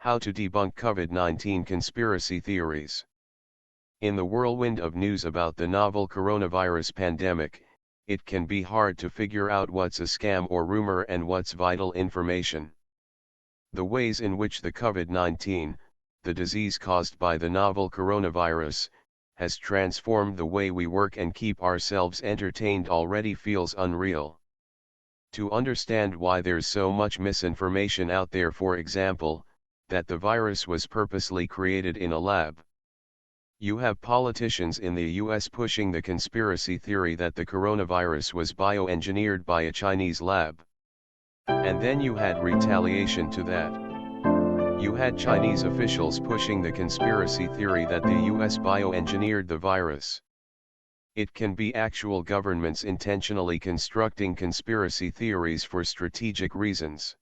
How to debunk COVID-19 conspiracy theories. In the whirlwind of news about the novel coronavirus pandemic, it can be hard to figure out what's a scam or rumor and what's vital information. The ways in which the COVID-19, the disease caused by the novel coronavirus, has transformed the way we work and keep ourselves entertained already feels unreal. To understand why there's so much misinformation out there, for example, that the virus was purposely created in a lab. You have politicians in the US pushing the conspiracy theory that the coronavirus was bioengineered by a Chinese lab. And then you had retaliation to that. You had Chinese officials pushing the conspiracy theory that the US bioengineered the virus. It can be actual governments intentionally constructing conspiracy theories for strategic reasons.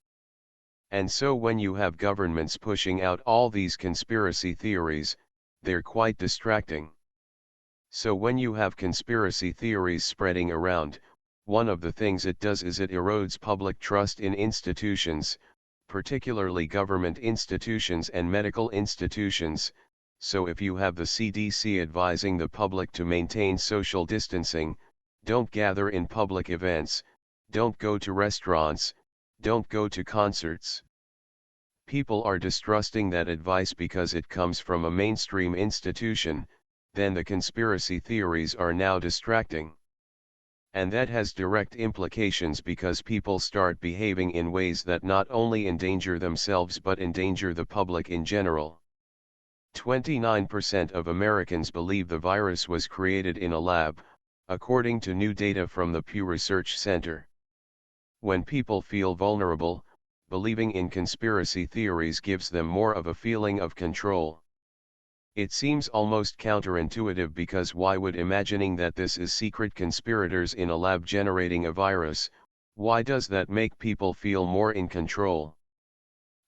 And so when you have governments pushing out all these conspiracy theories, they're quite distracting. So when you have conspiracy theories spreading around, one of the things it does is it erodes public trust in institutions, particularly government institutions and medical institutions. So if you have the CDC advising the public to maintain social distancing, don't gather in public events, don't go to restaurants, don't go to concerts. People are distrusting that advice because it comes from a mainstream institution, then the conspiracy theories are now distracting. And that has direct implications because people start behaving in ways that not only endanger themselves but endanger the public in general. 29% of Americans believe the virus was created in a lab, according to new data from the Pew Research Center. When people feel vulnerable, believing in conspiracy theories gives them more of a feeling of control. It seems almost counterintuitive because why would imagining that this is secret conspirators in a lab generating a virus, why does that make people feel more in control?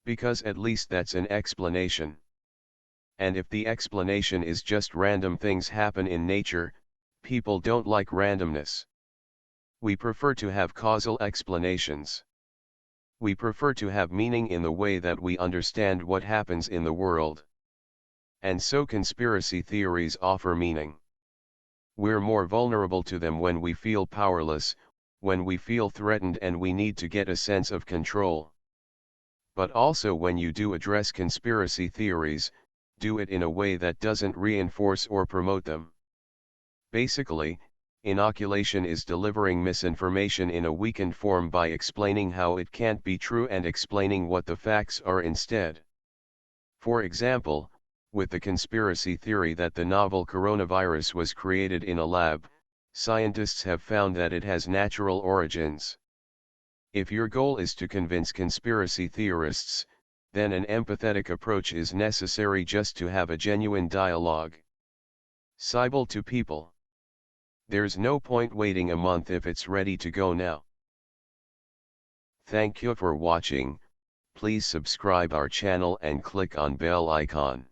Because at least that's an explanation. And if the explanation is just random things happen in nature, people don't like randomness. We prefer to have causal explanations. We prefer to have meaning in the way that we understand what happens in the world. And so conspiracy theories offer meaning. We're more vulnerable to them when we feel powerless, when we feel threatened and we need to get a sense of control. But also when you do address conspiracy theories, do it in a way that doesn't reinforce or promote them. Basically, inoculation is delivering misinformation in a weakened form by explaining how it can't be true and explaining what the facts are instead. For example, with the conspiracy theory that the novel coronavirus was created in a lab, scientists have found that it has natural origins. If your goal is to convince conspiracy theorists, then an empathetic approach is necessary just to have a genuine dialogue. Cybele to people. There's no point waiting a month if it's ready to go now. Thank you for watching. Please subscribe our channel and click on bell icon.